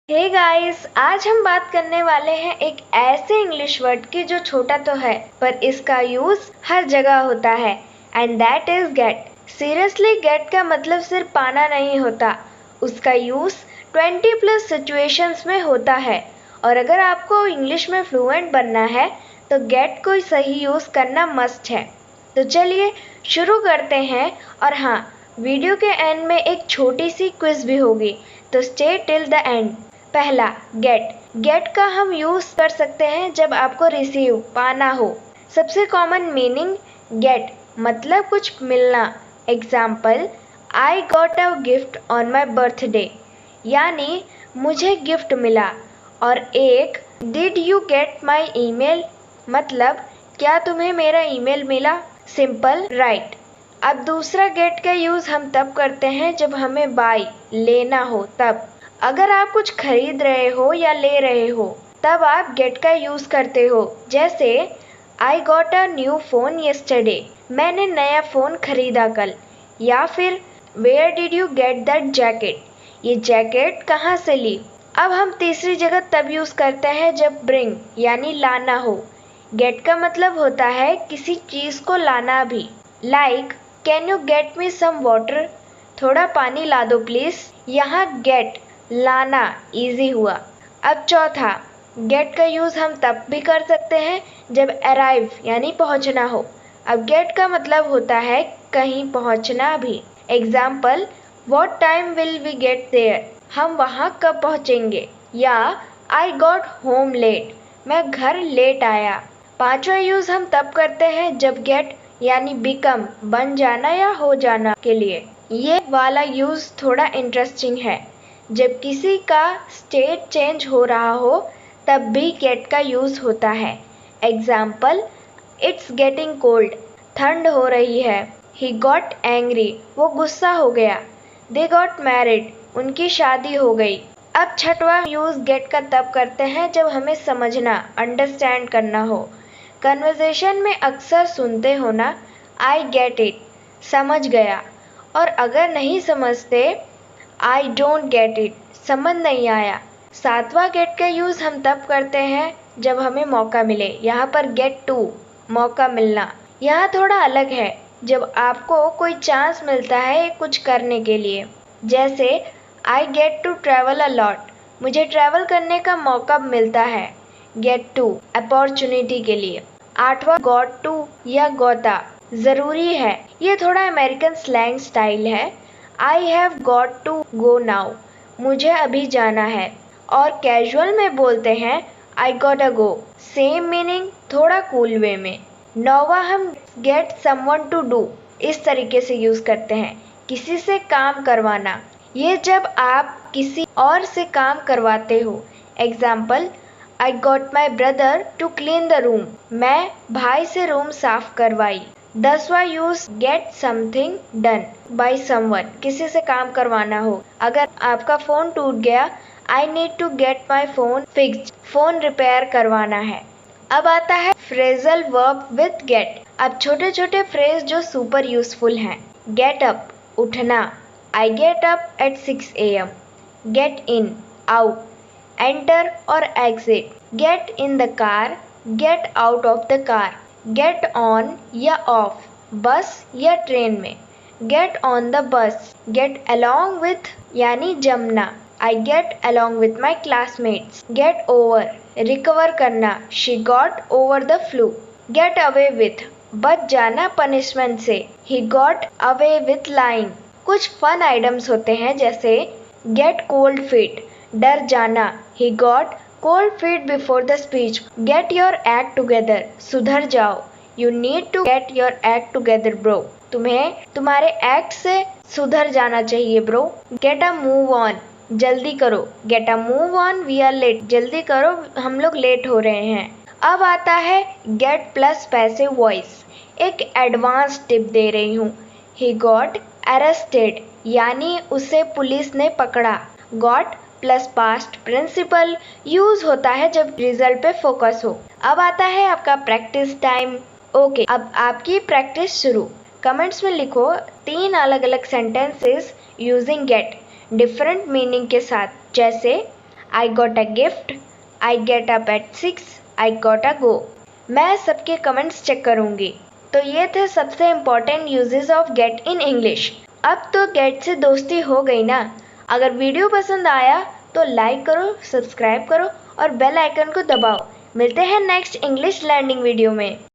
Hey guys, आज हम बात करने वाले हैं एक ऐसे इंग्लिश वर्ड की जो छोटा तो है पर इसका यूज हर जगह होता है and that is get. Seriously, get का मतलब सिर्फ पाना नहीं होता, उसका यूज 20+ सिचुएशंस में होता है। और अगर आपको इंग्लिश में फ्लुएंट बनना है तो गेट को सही यूज करना मस्ट है। तो चलिए शुरू करते हैं। और हाँ, वीडियो के एंड में एक छोटी सी क्विज भी होगी, तो स्टे टिल द एंड। पहला, गेट। गेट का हम यूज कर सकते हैं जब आपको रिसीव पाना हो। सबसे कॉमन मीनिंग गेट मतलब कुछ मिलना। Example, I got a gift on my birthday, यानी मुझे गिफ्ट मिला। और एक, did you get my email, मतलब क्या तुम्हें मेरा ईमेल मिला। Simple, right. अब दूसरा गेट का यूज हम तब करते हैं जब हमें बाय लेना हो तब। अगर आप कुछ खरीद रहे हो या ले रहे हो तब आप गेट का यूज करते हो। जैसे, I got a new phone yesterday, मैंने नया फोन खरीदा कल। या फिर, where did you get that jacket, ये जैकेट कहाँ से ली। अब हम तीसरी जगह तब यूज करते हैं जब ब्रिंग यानी लाना हो। गेट का मतलब होता है किसी चीज को लाना भी। Like, can you get me some water, थोड़ा पानी ला दो प्लीज। यहाँ गेट लाना इजी हुआ। अब चौथा, गेट का यूज हम तब भी कर सकते हैं जब अराइव यानी पहुंचना हो। अब गेट का मतलब होता है कहीं पहुंचना भी। Example, what time will we get there, हम वहां कब पहुंचेंगे। या आई गॉट होम लेट, मैं घर लेट आया। पांचवा यूज हम तब करते हैं जब गेट यानी बिकम बन जाना या हो जाना के लिए। ये वाला यूज थोड़ा इंटरेस्टिंग है। जब किसी का स्टेट चेंज हो रहा हो तब भी गेट का यूज होता है। एग्जाम्पल, इट्स गेटिंग कोल्ड, ठंड हो रही है। ही गॉट एंग्री, वो गुस्सा हो गया। दे गॉट मैरिड, उनकी शादी हो गई। अब छठवा यूज गेट का तब करते हैं जब हमें समझना अंडरस्टैंड करना हो। कन्वर्सेशन में अक्सर सुनते हो ना, आई गेट इट, समझ गया। और अगर नहीं समझते, आई डोंट गेट इट, समझ नहीं आया। सातवां गेट का यूज हम तब करते हैं जब हमें मौका मिले। यहाँ पर गेट टू, मौका मिलना। यहाँ थोड़ा अलग है, जब आपको कोई चांस मिलता है कुछ करने के लिए। जैसे, I get to travel a lot, मुझे ट्रैवल करने का मौका मिलता है। गेट टू, अपॉर्चुनिटी के लिए। आठवां, गॉट टू या गोता, जरूरी है। ये थोड़ा अमेरिकन स्लैंग स्टाइल है। I have got to go now, मुझे अभी जाना है। और कैजुअल में बोलते हैं I got a go, same meaning थोड़ा कूल वे में। नौवा, हम गेट समवन टू डू, इस तरीके से यूज करते हैं, किसी से काम करवाना। ये जब आप किसी और से काम करवाते हो। Example, I got my brother to clean the room, मैं भाई से रूम साफ करवाई। 10वां use, get something done by someone, किसी से काम करवाना हो। अगर आपका फोन टूट गया, I need to get my phone fixed, phone repair करवाना है। अब आता है फ्रेजल वर्ब विथ गेट। अब छोटे छोटे फ्रेज जो सुपर यूजफुल हैं। गेट अप, उठना। I get up at 6 AM। Get in, out. Enter और exit. Get in the car, get out of the car. Get on या ऑफ, बस या train में। Get on the bus. Get along with यानी जमना। I get along with my classmates. Get over, recover करना। She got over the flu. Get away with, बच जाना punishment से। ही got away with lying. कुछ fun items होते हैं जैसे गेट कोल्ड फीट, डर जाना। He got cold feet before the speech. Get your act together, सुधर जाओ। You need to get your act together bro, तुम्हें तुम्हारे एक्ट से सुधर जाना चाहिए bro. Get a move on, जल्दी करो। Get a move on, we are late, जल्दी करो हम लोग लेट हो रहे हैं। अब आता है गेट प्लस पैसिव वॉइस। एक एडवांस टिप दे रही हूँ। ही गॉट अरेस्टेड, यानी उसे पुलिस ने पकड़ा। Got plus past principal use होता है जब रिजल्ट पे फोकस हो। अब आता है आपका प्रैक्टिस टाइम। ओके, अब आपकी प्रैक्टिस शुरू। कमेंट्स में लिखो 3 अलग अलग sentences using get different meaning के साथ। जैसे, I got a gift, I get up at 6, I gotta go। मैं सबके कमेंट्स चेक करूंगी। तो ये थे सबसे important uses of get in English. अब तो गेट से दोस्ती हो गई ना। अगर वीडियो पसंद आया तो लाइक करो, सब्सक्राइब करो और बेल आइकन को दबाओ। मिलते हैं नेक्स्ट इंग्लिश लर्निंग वीडियो में।